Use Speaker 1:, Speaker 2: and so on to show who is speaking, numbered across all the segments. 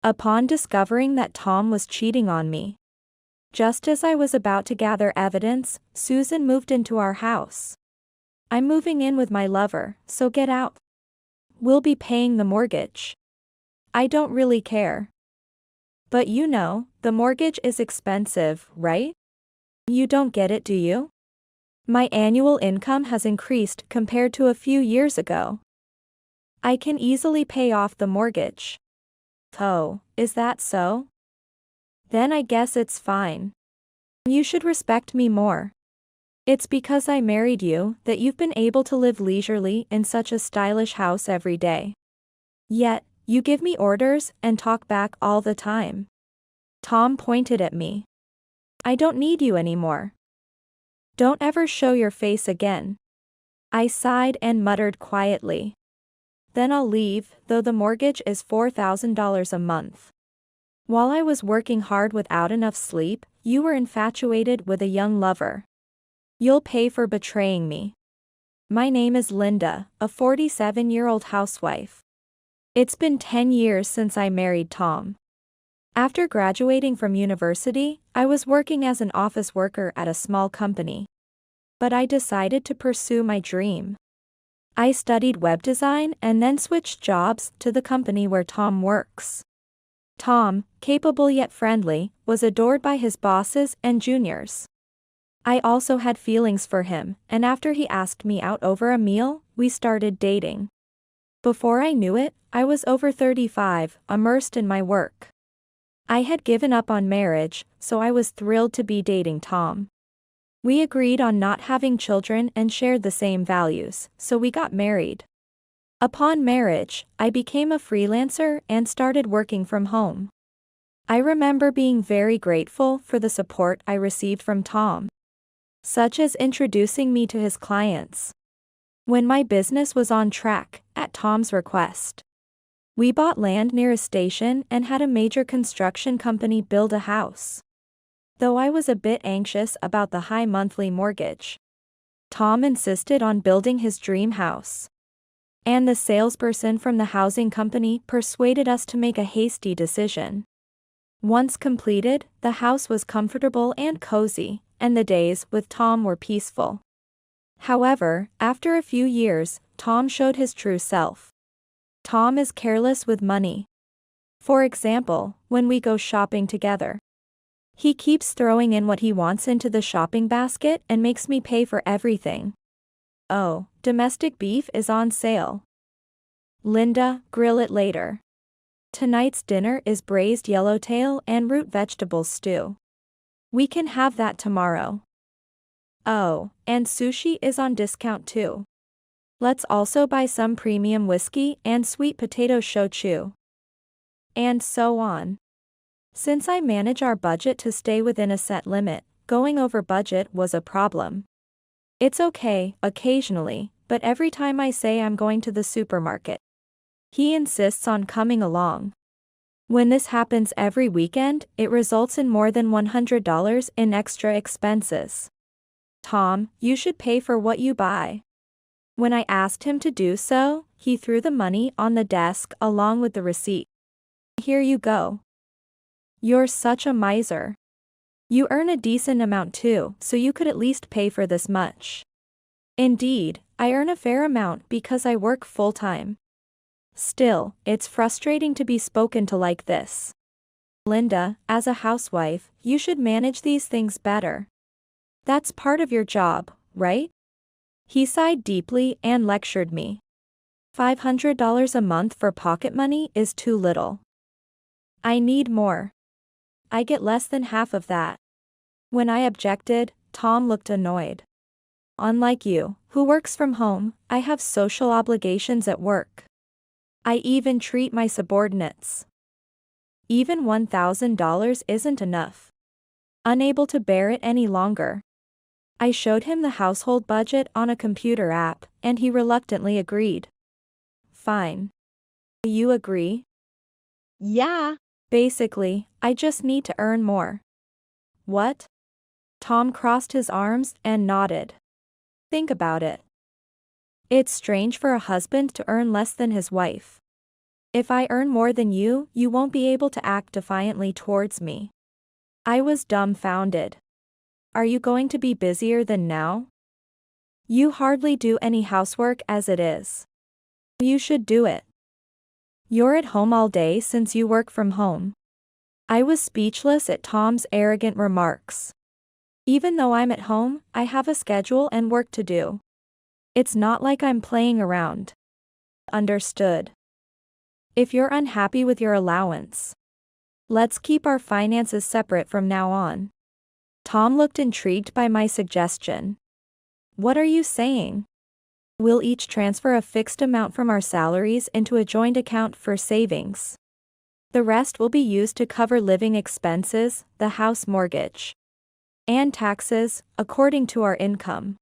Speaker 1: Upon discovering that Tom was cheating on me. Just as I was about to gather evidence, Susan moved into our house. I'm moving in with my lover, so get out. We'll be paying the mortgage. I don't really care. But you know, the mortgage is expensive, right? You don't get it, do you? My annual income has increased compared to a few years ago. I can easily pay off the mortgage. Oh, is that so? Then I guess it's fine. You should respect me more. It's because I married you that you've been able to live leisurely in such a stylish house every day. Yet, you give me orders and talk back all the time. Tom pointed at me. I don't need you anymore. Don't ever show your face again. I sighed and muttered quietly. Then I'll leave, though the mortgage is $4,000 a month. While I was working hard without enough sleep, you were infatuated with a young lover. You'll pay for betraying me. My name is Linda, a 47-year-old housewife. It's been 10 years since I married Tom. After graduating from university, I was working as an office worker at a small company. But I decided to pursue my dream. I studied web design and then switched jobs to the company where Tom works. Tom, capable yet friendly, was adored by his bosses and juniors. I also had feelings for him, and after he asked me out over a meal, we started dating. Before I knew it, I was over 35, immersed in my work. I had given up on marriage, so I was thrilled to be dating Tom. We agreed on not having children and shared the same values, so we got married. Upon marriage, I became a freelancer and started working from home. I remember being very grateful for the support I received from Tom, such as introducing me to his clients. When my business was on track, at Tom's request, we bought land near a station and had a major construction company build a house. Though I was a bit anxious about the high monthly mortgage, Tom insisted on building his dream house. And the salesperson from the housing company persuaded us to make a hasty decision. Once completed, the house was comfortable and cozy, and the days with Tom were peaceful. However, after a few years, Tom showed his true self. Tom is careless with money. For example, when we go shopping together, he keeps throwing in what he wants into the shopping basket and makes me pay for everything. Oh, domestic beef is on sale. Linda, grill it later. Tonight's dinner is braised yellowtail and root vegetable stew. We can have that tomorrow. Oh, and sushi is on discount too. Let's also buy some premium whiskey and sweet potato shochu. And so on. Since I manage our budget to stay within a set limit, going over budget was a problem. It's okay, occasionally, but every time I say I'm going to the supermarket, he insists on coming along. When this happens every weekend, it results in more than $100 in extra expenses. Tom, you should pay for what you buy. When I asked him to do so, he threw the money on the desk along with the receipt. Here you go. You're such a miser. You earn a decent amount too, so you could at least pay for this much. Indeed, I earn a fair amount because I work full-time. Still, it's frustrating to be spoken to like this. Linda, as a housewife, you should manage these things better. That's part of your job, right? He sighed deeply and lectured me. $500 a month for pocket money is too little. I need more. I get less than half of that. When I objected, Tom looked annoyed. Unlike you, who works from home, I have social obligations at work. I even treat my subordinates. Even $1,000 isn't enough. Unable to bear it any longer, I showed him the household budget on a computer app, and he reluctantly agreed. Fine. You agree?
Speaker 2: Yeah.
Speaker 1: Basically, I just need to earn more. What? Tom crossed his arms and nodded. Think about it. It's strange for a husband to earn less than his wife. If I earn more than you won't be able to act defiantly towards me. I was dumbfounded. Are you going to be busier than now? You hardly do any housework as it is. You should do it. You're at home all day since you work from home. I was speechless at Tom's arrogant remarks. Even though I'm at home, I have a schedule and work to do. It's not like I'm playing around. Understood. If you're unhappy with your allowance, let's keep our finances separate from now on. Tom looked intrigued by my suggestion. What are you saying? We'll each transfer a fixed amount from our salaries into a joint account for savings. The rest will be used to cover living expenses, the house mortgage, and taxes, according to our income.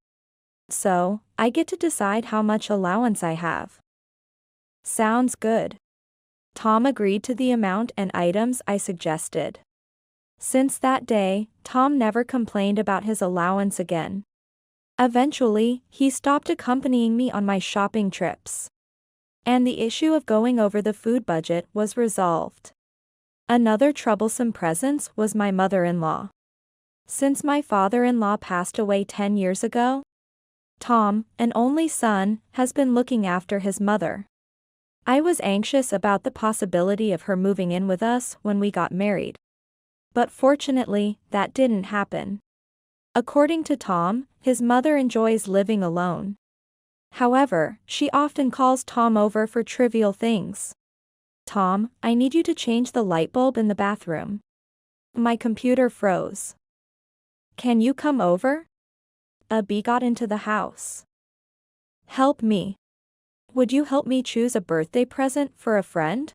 Speaker 1: So, I get to decide how much allowance I have. Sounds good. Tom agreed to the amount and items I suggested. Since that day, Tom never complained about his allowance again. Eventually, he stopped accompanying me on my shopping trips. And the issue of going over the food budget was resolved. Another troublesome presence was my mother-in-law. Since my father-in-law passed away 10 years ago, Tom, an only son, has been looking after his mother. I was anxious about the possibility of her moving in with us when we got married. But fortunately, that didn't happen. According to Tom, his mother enjoys living alone. However, she often calls Tom over for trivial things. Tom, I need you to change the light bulb in the bathroom. My computer froze. Can you come over? A bee got into the house. Help me. Would you help me choose a birthday present for a friend?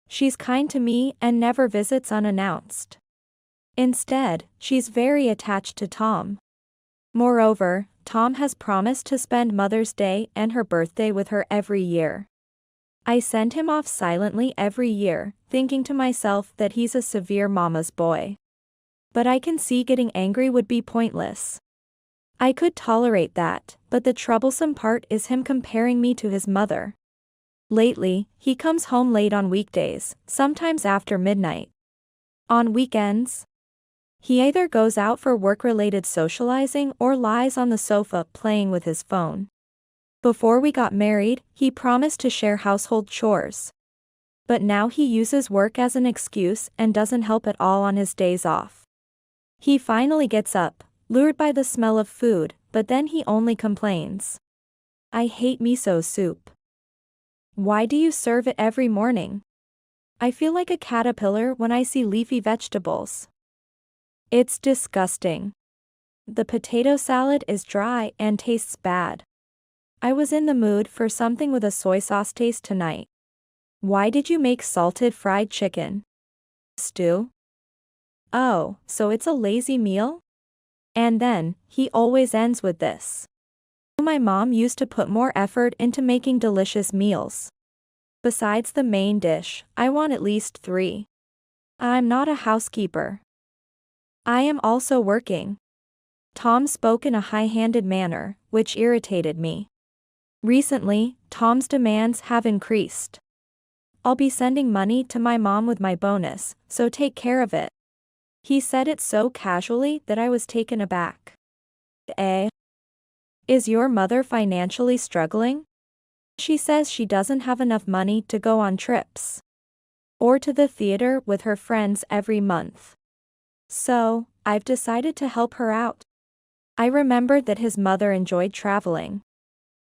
Speaker 1: She's kind to me and never visits unannounced. Instead, she's very attached to Tom. Moreover, Tom has promised to spend Mother's Day and her birthday with her every year. I send him off silently every year, thinking to myself that he's a severe mama's boy. But I can see getting angry would be pointless. I could tolerate that, but the troublesome part is him comparing me to his mother. Lately, he comes home late on weekdays, sometimes after midnight. On weekends, he either goes out for work-related socializing or lies on the sofa playing with his phone. Before we got married, he promised to share household chores. But now he uses work as an excuse and doesn't help at all on his days off. He finally gets up, lured by the smell of food, but then he only complains. I hate miso soup. Why do you serve it every morning? I feel like a caterpillar when I see leafy vegetables. It's disgusting. The potato salad is dry and tastes bad. I was in the mood for something with a soy sauce taste tonight. Why did you make salted fried chicken? Stew? Oh, so it's a lazy meal? And then, he always ends with this. My mom used to put more effort into making delicious meals. Besides the main dish, I want at least 3. I'm not a housekeeper. I am also working. Tom spoke in a high-handed manner, which irritated me. Recently, Tom's demands have increased. I'll be sending money to my mom with my bonus, so take care of it. He said it so casually that I was taken aback. Is your mother financially struggling? She says she doesn't have enough money to go on trips or to the theater with her friends every month. So, I've decided to help her out. I remembered that his mother enjoyed traveling.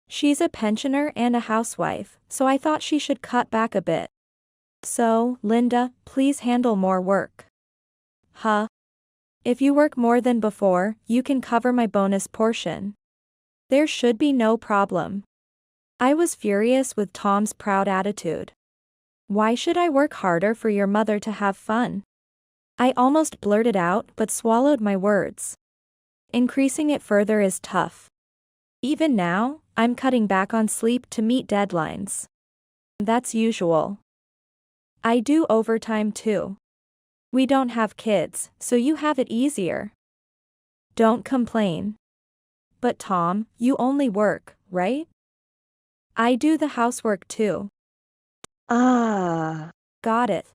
Speaker 1: She's a pensioner and a housewife, so I thought she should cut back a bit. So, Linda, please handle more work. Huh? If you work more than before, you can cover my bonus portion. There should be no problem. I was furious with Tom's proud attitude. Why should I work harder for your mother to have fun? I almost blurted out but swallowed my words. Increasing it further is tough. Even now, I'm cutting back on sleep to meet deadlines. That's usual. I do overtime too. We don't have kids, so you have it easier. Don't complain. But Tom, you only work, right? I do the housework too.
Speaker 2: Ah.
Speaker 1: Got it.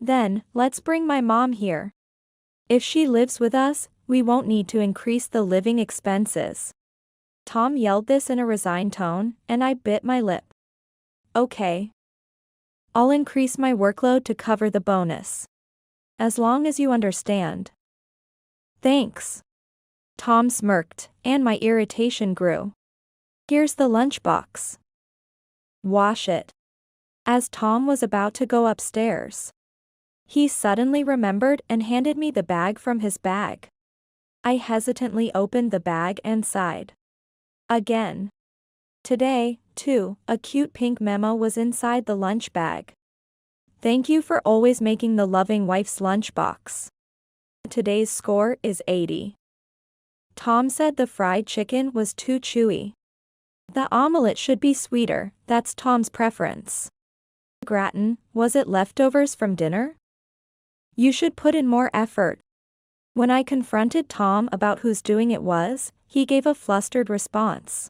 Speaker 1: Then, let's bring my mom here. If she lives with us, we won't need to increase the living expenses. Tom yelled this in a resigned tone, and I bit my lip. Okay. I'll increase my workload to cover the bonus. As long as you understand. Thanks. Tom smirked, and my irritation grew. Here's the lunchbox. Wash it. As Tom was about to go upstairs, he suddenly remembered and handed me the bag from his bag. I hesitantly opened the bag and sighed. Again. Today, too, a cute pink memo was inside the lunch bag. Thank you for always making the loving wife's lunchbox. Today's score is 80. Tom said the fried chicken was too chewy. The omelette should be sweeter, that's Tom's preference. Gratin, was it leftovers from dinner? You should put in more effort. When I confronted Tom about whose doing it was, he gave a flustered response.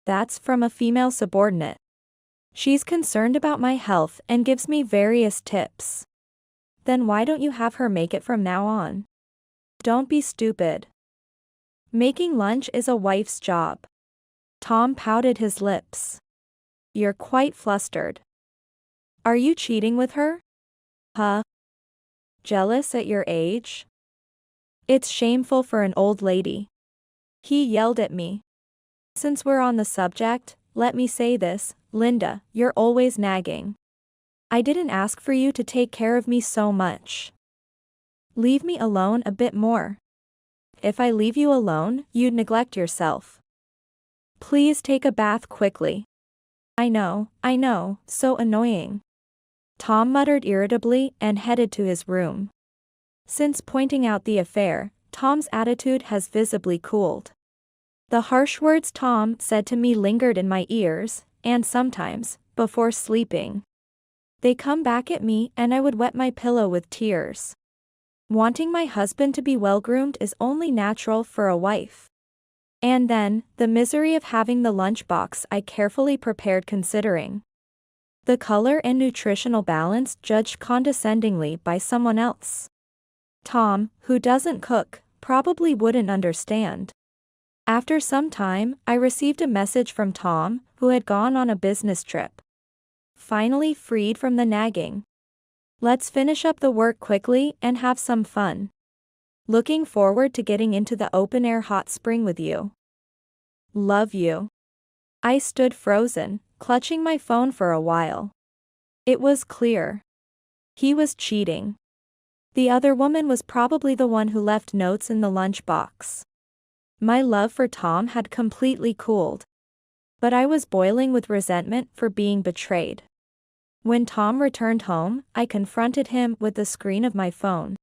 Speaker 1: That's from a female subordinate. She's concerned about my health and gives me various tips. Then why don't you have her make it from now on? Don't be stupid. Making lunch is a wife's job. Tom pouted his lips. You're quite flustered. Are you cheating with her? Huh? Jealous at your age? It's shameful for an old lady. He yelled at me. Since we're on the subject, let me say this, Linda, you're always nagging. I didn't ask for you to take care of me so much. Leave me alone a bit more. If I leave you alone, you'd neglect yourself. Please take a bath quickly. I know, so annoying. Tom muttered irritably and headed to his room. Since pointing out the affair, Tom's attitude has visibly cooled. The harsh words Tom said to me lingered in my ears, and sometimes, before sleeping, they come back at me and I would wet my pillow with tears. Wanting my husband to be well-groomed is only natural for a wife. And then, the misery of having the lunchbox I carefully prepared considering the color and nutritional balance judged condescendingly by someone else. Tom, who doesn't cook, probably wouldn't understand. After some time, I received a message from Tom, who had gone on a business trip. Finally freed from the nagging. Let's finish up the work quickly and have some fun. Looking forward to getting into the open-air hot spring with you. Love you. I stood frozen, clutching my phone for a while. It was clear. He was cheating. The other woman was probably the one who left notes in the lunchbox. My love for Tom had completely cooled. But I was boiling with resentment for being betrayed. When Tom returned home, I confronted him with the screen of my phone.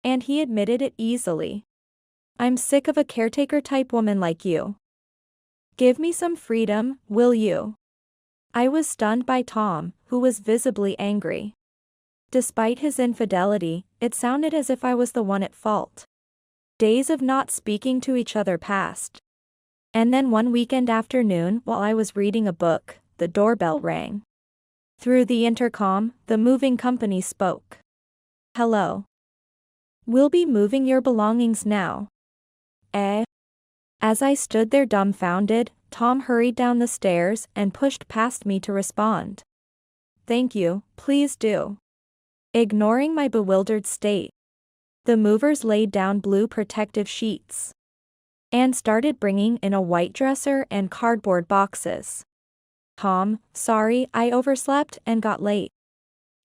Speaker 1: And he admitted it easily. I'm sick of a caretaker-type woman like you. Give me some freedom, will you? I was stunned by Tom, who was visibly angry. Despite his infidelity, it sounded as if I was the one at fault. Days of not speaking to each other passed. And then one weekend afternoon, while I was reading a book, the doorbell rang. Through the intercom, the moving company spoke. Hello. We'll be moving your belongings now. Eh? As I stood there dumbfounded, Tom hurried down the stairs and pushed past me to respond. Thank you, please do. Ignoring my bewildered state, the movers laid down blue protective sheets and started bringing in a white dresser and cardboard boxes. Tom, sorry, I overslept and got late.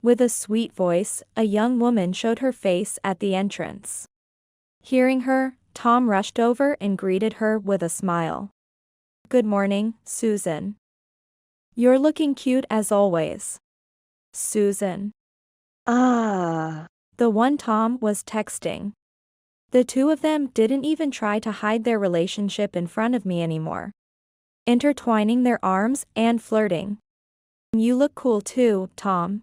Speaker 1: With a sweet voice, a young woman showed her face at the entrance. Hearing her, Tom rushed over and greeted her with a smile. Good morning, Susan. You're looking cute as always. Susan.
Speaker 2: Ah.
Speaker 1: The one Tom was texting. The two of them didn't even try to hide their relationship in front of me anymore. Intertwining their arms and flirting. You look cool too, Tom.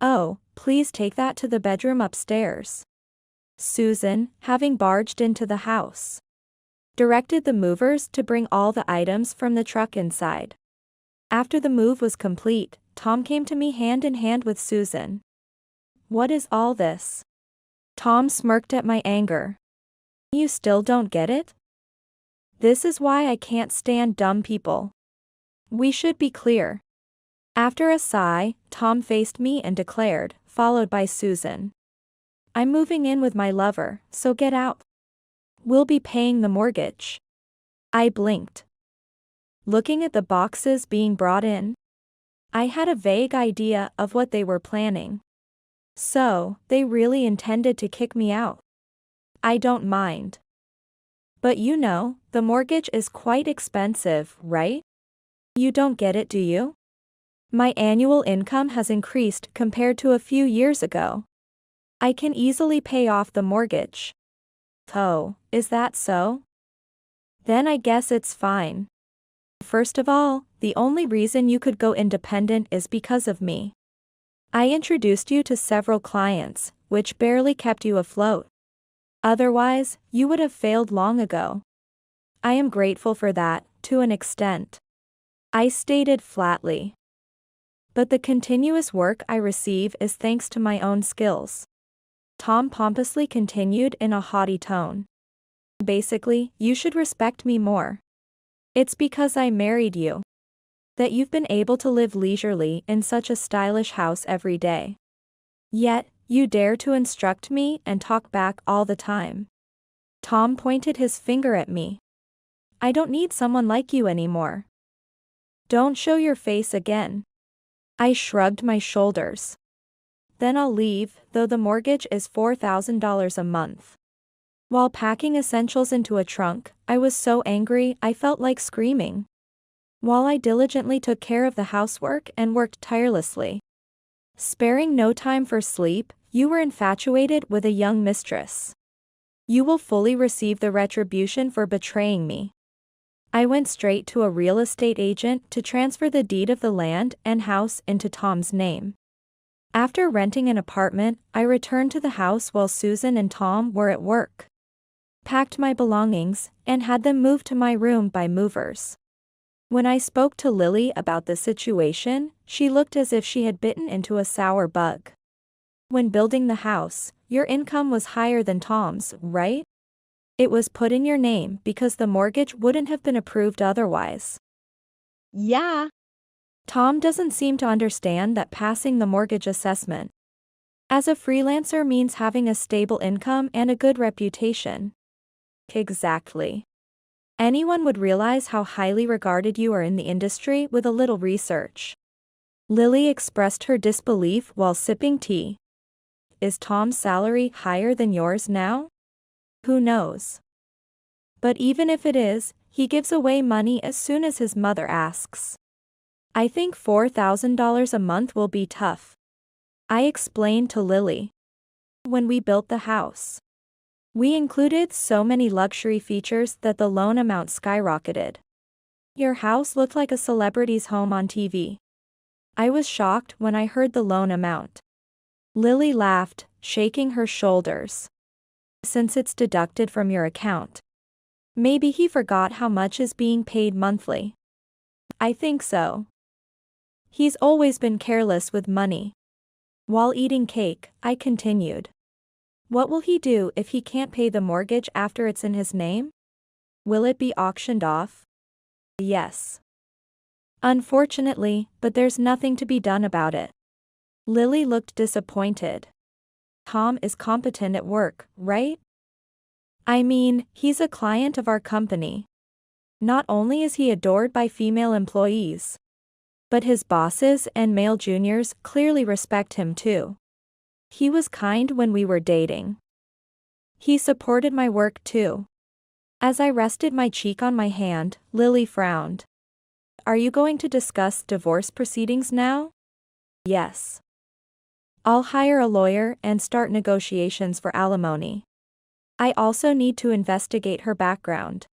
Speaker 1: Oh, please take that to the bedroom upstairs. Susan, having barged into the house, directed the movers to bring all the items from the truck inside. After the move was complete, Tom came to me hand in hand with Susan. What is all this? Tom smirked at my anger. You still don't get it? This is why I can't stand dumb people. We should be clear. After a sigh, Tom faced me and declared, followed by Susan. I'm moving in with my lover, so get out. We'll be paying the mortgage. I blinked. Looking at the boxes being brought in, I had a vague idea of what they were planning. So, they really intended to kick me out. I don't mind. But you know, the mortgage is quite expensive, right? You don't get it, do you? My annual income has increased compared to a few years ago. I can easily pay off the mortgage. Oh, is that so? Then I guess it's fine. First of all, the only reason you could go independent is because of me. I introduced you to several clients, which barely kept you afloat. Otherwise, you would have failed long ago. I am grateful for that, to an extent. I stated flatly. But the continuous work I receive is thanks to my own skills. Tom pompously continued in a haughty tone. Basically, you should respect me more. It's because I married you that you've been able to live leisurely in such a stylish house every day. Yet, you dare to instruct me and talk back all the time. Tom pointed his finger at me. I don't need someone like you anymore. Don't show your face again. I shrugged my shoulders. Then I'll leave, though the mortgage is $4,000 a month. While packing essentials into a trunk, I was so angry I felt like screaming. While I diligently took care of the housework and worked tirelessly, sparing no time for sleep, you were infatuated with a young mistress. You will fully receive the retribution for betraying me. I went straight to a real estate agent to transfer the deed of the land and house into Tom's name. After renting an apartment, I returned to the house while Susan and Tom were at work. Packed my belongings, and had them moved to my room by movers. When I spoke to Lily about the situation, she looked as if she had bitten into a sour bug. When building the house, your income was higher than Tom's, right? It was put in your name because the mortgage wouldn't have been approved otherwise.
Speaker 2: Yeah.
Speaker 1: Tom doesn't seem to understand that passing the mortgage assessment as a freelancer means having a stable income and a good reputation. Exactly. Anyone would realize how highly regarded you are in the industry with a little research. Lily expressed her disbelief while sipping tea. Is Tom's salary higher than yours now? Who knows? But even if it is, he gives away money as soon as his mother asks. I think $4,000 a month will be tough. I explained to Lily. When we built the house, we included so many luxury features that the loan amount skyrocketed. Your house looked like a celebrity's home on TV. I was shocked when I heard the loan amount. Lily laughed, shaking her shoulders. Since it's deducted from your account, maybe he forgot how much is being paid monthly. I think so. He's always been careless with money. While eating cake, I continued. What will he do if he can't pay the mortgage after it's in his name? Will it be auctioned off? Yes. Unfortunately, but there's nothing to be done about it. Lily looked disappointed. Tom is competent at work, right? I mean, he's a client of our company. Not only is he adored by female employees, but his bosses and male juniors clearly respect him too. He was kind when we were dating. He supported my work too. As I rested my cheek on my hand, Lily frowned. Are you going to discuss divorce proceedings now? Yes. I'll hire a lawyer and start negotiations for alimony. I also need to investigate her background.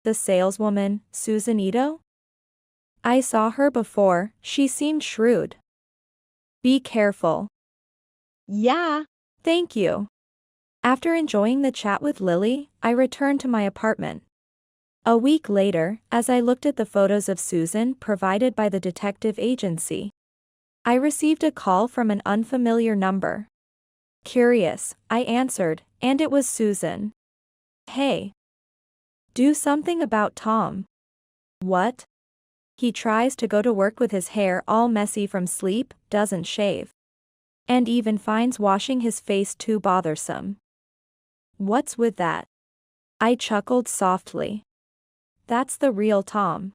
Speaker 1: The saleswoman, Susan Ito? I saw her before, she seemed shrewd. Be careful.
Speaker 2: Yeah.
Speaker 1: Thank you. After enjoying the chat with Lily, I returned to my apartment. A week later, as I looked at the photos of Susan provided by the detective agency, I received a call from an unfamiliar number. Curious, I answered, and it was Susan. Hey. Do something about Tom. What? He tries to go to work with his hair all messy from sleep, doesn't shave. And even finds washing his face too bothersome. What's with that? I chuckled softly. That's the real Tom.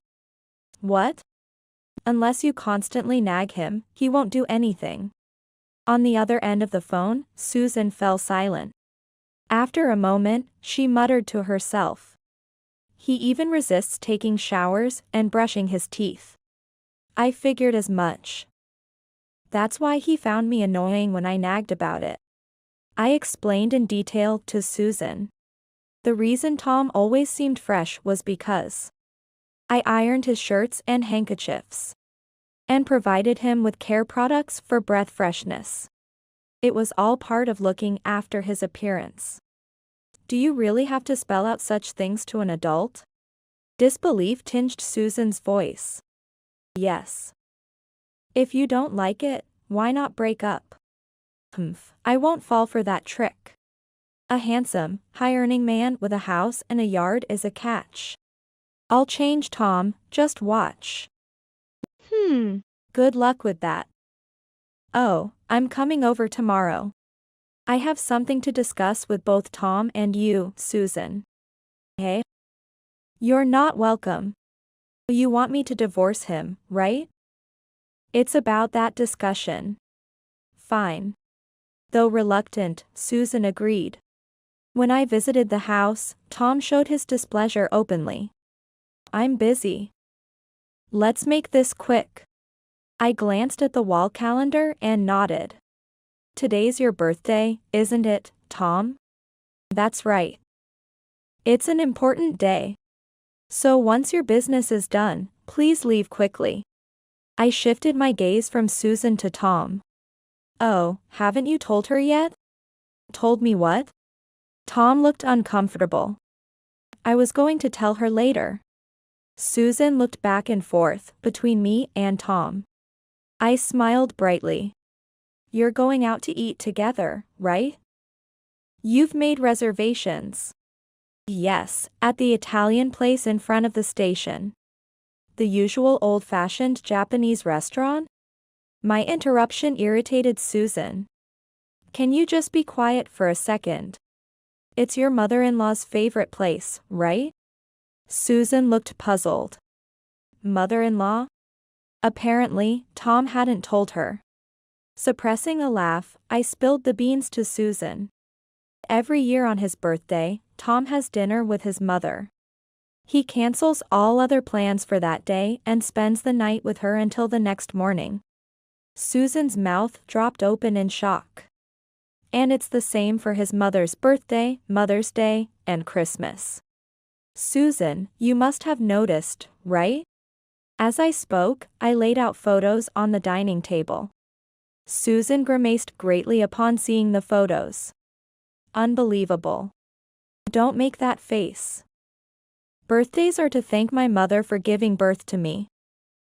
Speaker 1: What? Unless you constantly nag him, he won't do anything. On the other end of the phone, Susan fell silent. After a moment, she muttered to herself. He even resists taking showers and brushing his teeth. I figured as much. That's why he found me annoying when I nagged about it. I explained in detail to Susan. The reason Tom always seemed fresh was because I ironed his shirts and handkerchiefs and provided him with care products for breath freshness. It was all part of looking after his appearance. Do you really have to spell out such things to an adult? Disbelief tinged Susan's voice. Yes. If you don't like it, why not break up? I won't fall for that trick. A handsome, high-earning man with a house and a yard is a catch. I'll change Tom, just watch. Good luck with that. Oh, I'm coming over tomorrow. I have something to discuss with both Tom and you, Susan. Hey? You're not welcome. You want me to divorce him, right? It's about that discussion. Fine. Though reluctant, Susan agreed. When I visited the house, Tom showed his displeasure openly. I'm busy. Let's make this quick. I glanced at the wall calendar and nodded. Today's your birthday, isn't it, Tom? That's right. It's an important day. So once your business is done, please leave quickly. I shifted my gaze from Susan to Tom. Oh, haven't you told her yet? Told me what? Tom looked uncomfortable. I was going to tell her later. Susan looked back and forth between me and Tom. I smiled brightly. You're going out to eat together, right? You've made reservations. Yes, at the Italian place in front of the station. The usual old-fashioned Japanese restaurant? My interruption irritated Susan. Can you just be quiet for a second? It's your mother-in-law's favorite place, right? Susan looked puzzled. Mother-in-law? Apparently, Tom hadn't told her. Suppressing a laugh, I spilled the beans to Susan. Every year on his birthday, Tom has dinner with his mother. He cancels all other plans for that day and spends the night with her until the next morning. Susan's mouth dropped open in shock. And it's the same for his mother's birthday, Mother's Day, and Christmas. Susan, you must have noticed, right? As I spoke, I laid out photos on the dining table. Susan grimaced greatly upon seeing the photos. Unbelievable. Don't make that face. Birthdays are to thank my mother for giving birth to me.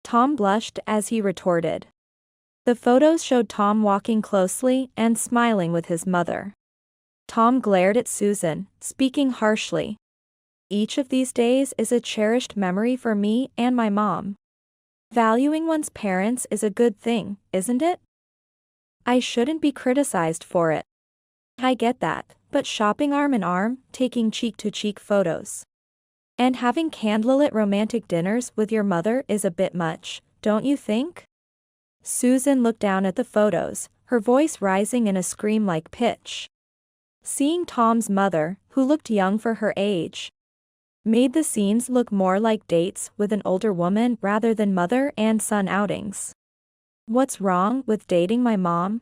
Speaker 1: Tom blushed as he retorted. The photos showed Tom walking closely and smiling with his mother. Tom glared at Susan, speaking harshly. Each of these days is a cherished memory for me and my mom. Valuing one's parents is a good thing, isn't it? I shouldn't be criticized for it. I get that, but shopping arm in arm, taking cheek-to-cheek photos, and having candlelit romantic dinners with your mother is a bit much, don't you think? Susan looked down at the photos, her voice rising in a scream-like pitch. Seeing Tom's mother, who looked young for her age, made the scenes look more like dates with an older woman rather than mother and son outings. What's wrong with dating my mom?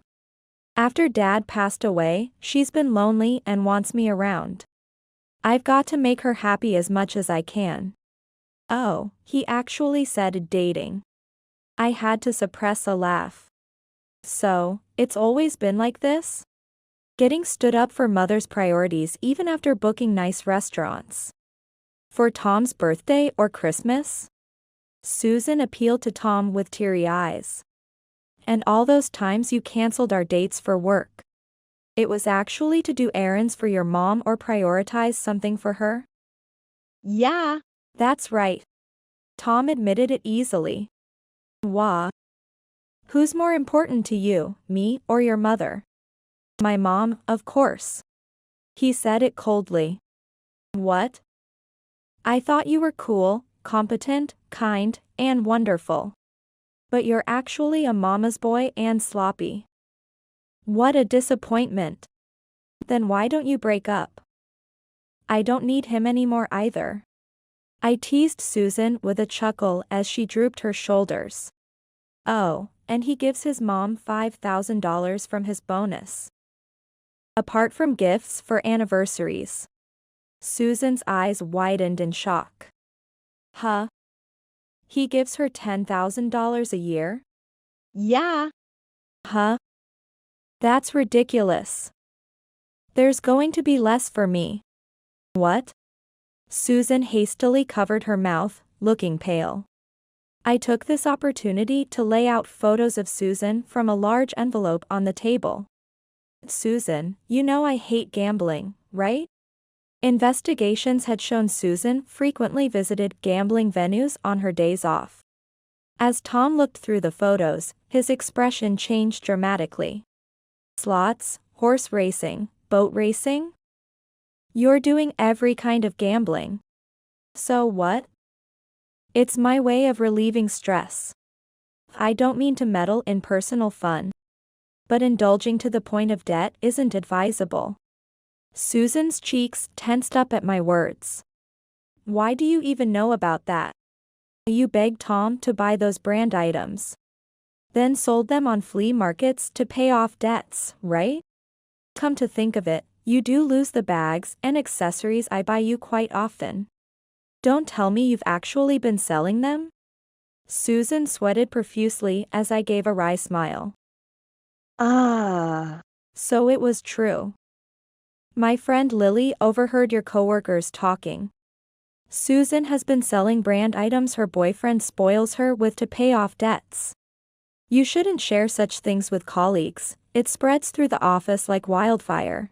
Speaker 1: After Dad passed away, she's been lonely and wants me around. I've got to make her happy as much as I can. Oh, he actually said dating. I had to suppress a laugh. So, it's always been like this? Getting stood up for mother's priorities even after booking nice restaurants. For Tom's birthday or Christmas? Susan appealed to Tom with teary eyes. And all those times you canceled our dates for work. It was actually to do errands for your mom or prioritize something for her?
Speaker 2: Yeah.
Speaker 1: That's right. Tom admitted it easily. Wah. Who's more important to you, me or your mother? My mom, of course. He said it coldly. What? I thought you were cool, competent, kind, and wonderful. But you're actually a mama's boy and sloppy. What a disappointment. Then why don't you break up? I don't need him anymore either. I teased Susan with a chuckle as she drooped her shoulders. Oh, and he gives his mom $5,000 from his bonus. Apart from gifts for anniversaries. Susan's eyes widened in shock. Huh? He gives her $10,000 a year?
Speaker 2: Yeah.
Speaker 1: Huh? That's ridiculous. There's going to be less for me. What? Susan hastily covered her mouth, looking pale. I took this opportunity to lay out photos of Susan from a large envelope on the table. Susan, you know I hate gambling, right? Investigations had shown Susan frequently visited gambling venues on her days off. As Tom looked through the photos, his expression changed dramatically. Slots, horse racing, boat racing? You're doing every kind of gambling. So what? It's my way of relieving stress. I don't mean to meddle in personal fun. But indulging to the point of debt isn't advisable. Susan's cheeks tensed up at my words. Why do you even know about that? You begged Tom to buy those brand items. Then sold them on flea markets to pay off debts, right? Come to think of it, you do lose the bags and accessories I buy you quite often. Don't tell me you've actually been selling them? Susan sweated profusely as I gave a wry smile. So it was true. My friend Lily overheard your coworkers talking. Susan has been selling brand items her boyfriend spoils her with to pay off debts. You shouldn't share such things with colleagues, it spreads through the office like wildfire.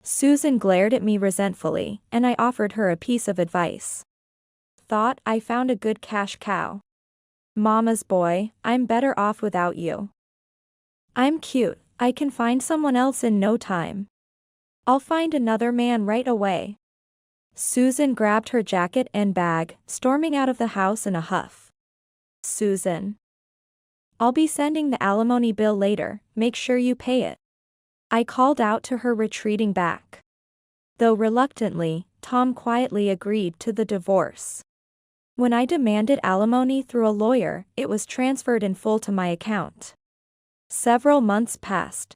Speaker 1: Susan glared at me resentfully, and I offered her a piece of advice. Thought I found a good cash cow. Mama's boy, I'm better off without you. I'm cute, I can find someone else in no time. I'll find another man right away. Susan grabbed her jacket and bag, storming out of the house in a huff. Susan. I'll be sending the alimony bill later, make sure you pay it. I called out to her, retreating back. Though reluctantly, Tom quietly agreed to the divorce. When I demanded alimony through a lawyer, it was transferred in full to my account. Several months passed.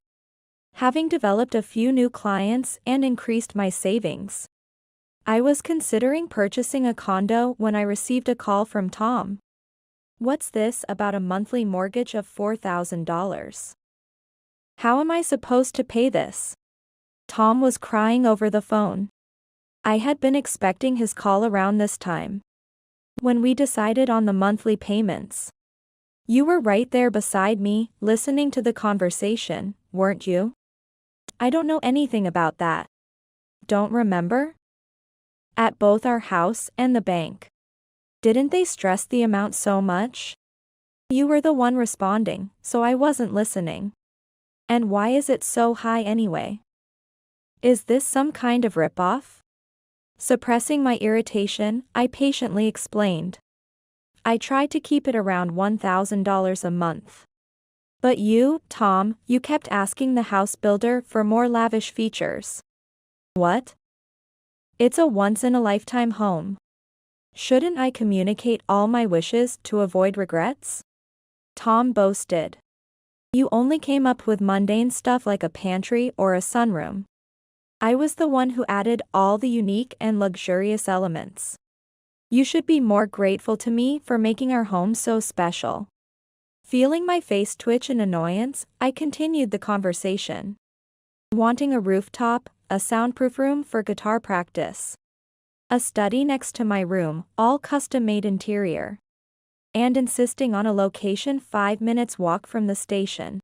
Speaker 1: Having developed a few new clients and increased my savings, I was considering purchasing a condo when I received a call from Tom. What's this about a monthly mortgage of $4,000? How am I supposed to pay this? Tom was crying over the phone. I had been expecting his call around this time. When we decided on the monthly payments. You were right there beside me, listening to the conversation, weren't you? I don't know anything about that. Don't remember? At both our house and the bank. Didn't they stress the amount so much? You were the one responding, so I wasn't listening. And why is it so high anyway? Is this some kind of ripoff? Suppressing my irritation, I patiently explained. I tried to keep it around $1,000 a month. But you, Tom, you kept asking the house builder for more lavish features. What? It's a once-in-a-lifetime home. Shouldn't I communicate all my wishes to avoid regrets? Tom boasted. You only came up with mundane stuff like a pantry or a sunroom. I was the one who added all the unique and luxurious elements. You should be more grateful to me for making our home so special. Feeling my face twitch in annoyance, I continued the conversation. Wanting a rooftop, a soundproof room for guitar practice. A study next to my room, all custom-made interior. and insisting on a location 5 minutes walk from the station.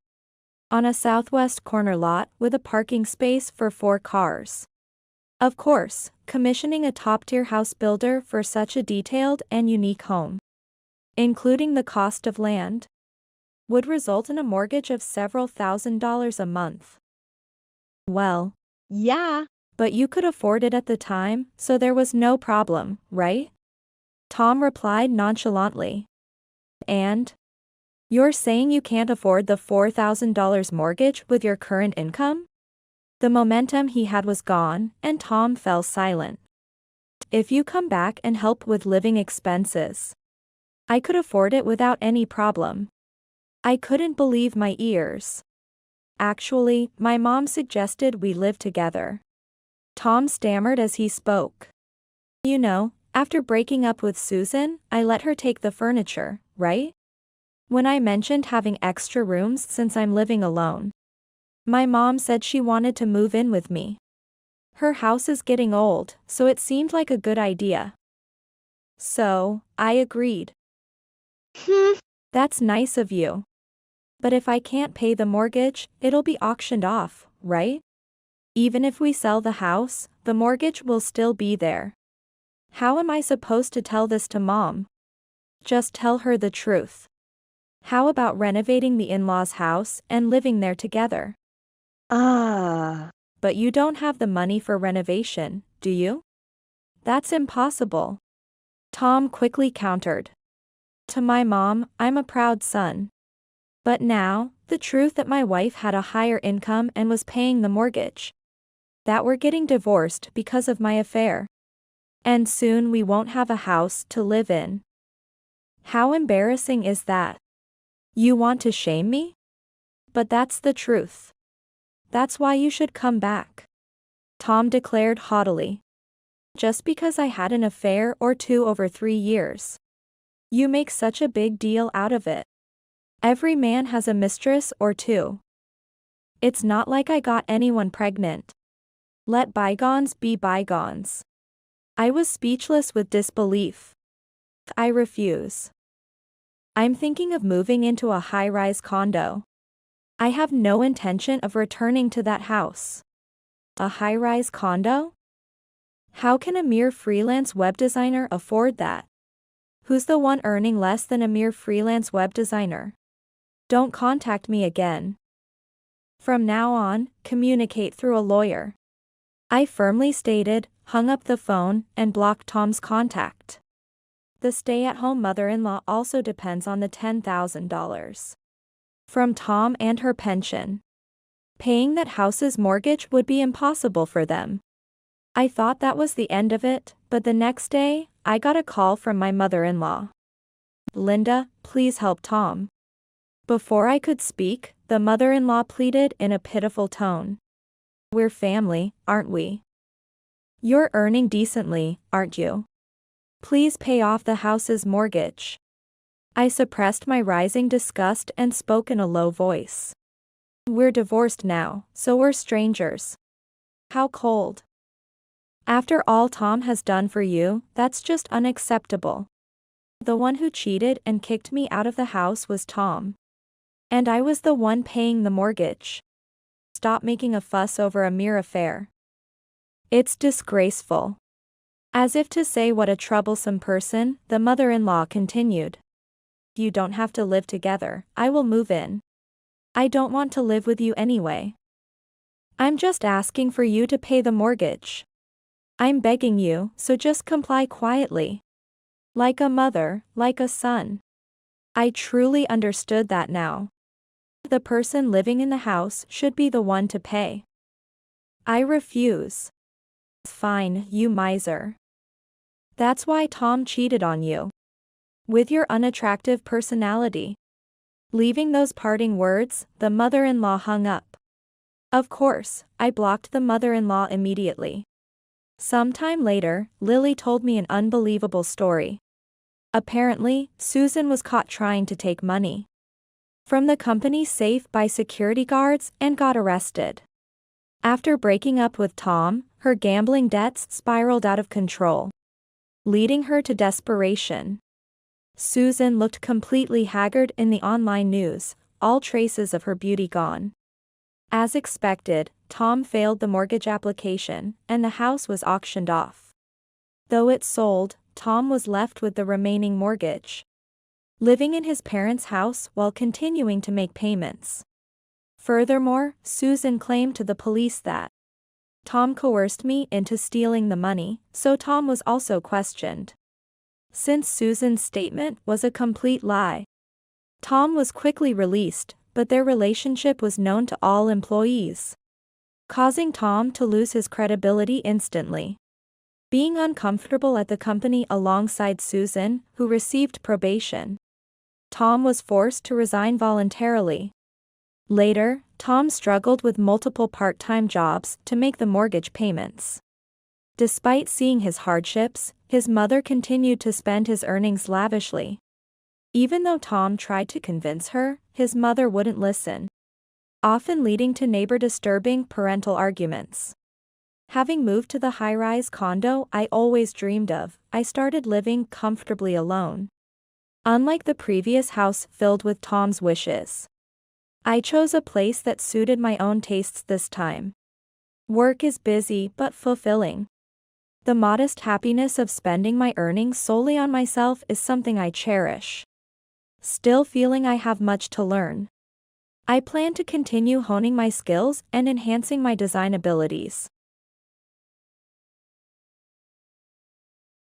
Speaker 1: On a southwest corner lot with a parking space for 4 cars. Of course, commissioning a top-tier house builder for such a detailed and unique home, including the cost of land, would result in a mortgage of several $1,000s a month. Well,
Speaker 2: Yeah.
Speaker 1: but you could afford it at the time, so there was no problem, right? Tom replied nonchalantly. And? You're saying you can't afford the $4,000 mortgage with your current income? The momentum he had was gone, and Tom fell silent. If you come back and help with living expenses, I could afford it without any problem. I couldn't believe my ears. Actually, my mom suggested we live together. Tom stammered as he spoke. You know, after breaking up with Susan, I let her take the furniture, right? When I mentioned having extra rooms since I'm living alone, my mom said she wanted to move in with me. Her house is getting old, so it seemed like a good idea. So, I agreed. That's nice of you. But if I can't pay the mortgage, it'll be auctioned off, right? Even if we sell the house, the mortgage will still be there. How am I supposed to tell this to Mom? Just tell her the truth. How about renovating the in-laws' house and living there together? But you don't have the money for renovation, do you? That's impossible. Tom quickly countered. To my mom, I'm a proud son. But now, the truth that my wife had a higher income and was paying the mortgage. That we're getting divorced because of my affair. And soon we won't have a house to live in. How embarrassing is that? You want to shame me? But that's the truth. That's why you should come back. Tom declared haughtily. Just because I had an affair or two over 3 years. You make such a big deal out of it. Every man has a mistress or two. It's not like I got anyone pregnant. Let bygones be bygones. I was speechless with disbelief. I refuse. I'm thinking of moving into a high-rise condo. I have no intention of returning to that house. A high-rise condo? How can a mere freelance web designer afford that? Who's the one earning less than a mere freelance web designer? Don't contact me again. From now on, communicate through a lawyer. I firmly stated, hung up the phone, and blocked Tom's contact. The stay-at-home mother-in-law also depends on the $10,000 from Tom and her pension. Paying that house's mortgage would be impossible for them. I thought that was the end of it, but the next day, I got a call from my mother-in-law. Linda, please help Tom. Before I could speak, the mother-in-law pleaded in a pitiful tone. We're family, aren't we? You're earning decently, aren't you? Please pay off the house's mortgage. I suppressed my rising disgust and spoke in a low voice. We're divorced now, so we're strangers. How cold. After all Tom has done for you, that's just unacceptable. The one who cheated and kicked me out of the house was Tom. And I was the one paying the mortgage. Stop making a fuss over a mere affair. It's disgraceful. As if to say what a troublesome person, the mother-in-law continued. You don't have to live together, I will move in. I don't want to live with you anyway. I'm just asking for you to pay the mortgage. I'm begging you, so just comply quietly. Like a mother, like a son. I truly understood that now. The person living in the house should be the one to pay. I refuse. Fine, you miser. That's why Tom cheated on you. With your unattractive personality. Leaving those parting words, the mother-in-law hung up. Of course, I blocked the mother-in-law immediately. Sometime later, Lily told me an unbelievable story. Apparently, Susan was caught trying to take money from the company's safe by security guards and got arrested. After breaking up with Tom, her gambling debts spiraled out of control, leading her to desperation. Susan looked completely haggard in the online news, all traces of her beauty gone. As expected, Tom failed the mortgage application, and the house was auctioned off. Though it sold, Tom was left with the remaining mortgage, living in his parents' house while continuing to make payments. Furthermore, Susan claimed to the police that Tom coerced me into stealing the money, so Tom was also questioned. Since Susan's statement was a complete lie, Tom was quickly released, but their relationship was known to all employees, causing Tom to lose his credibility instantly. Being uncomfortable at the company alongside Susan, who received probation, Tom was forced to resign voluntarily. Later, Tom struggled with multiple part-time jobs to make the mortgage payments. Despite seeing his hardships, his mother continued to spend his earnings lavishly. Even though Tom tried to convince her, his mother wouldn't listen, often leading to neighbor-disturbing parental arguments. Having moved to the high-rise condo I always dreamed of, I started living comfortably alone. Unlike the previous house filled with Tom's wishes, I chose a place that suited my own tastes this time. Work is busy but fulfilling. The modest happiness of spending my earnings solely on myself is something I cherish. Still feeling I have much to learn, I plan to continue honing my skills and enhancing my design abilities.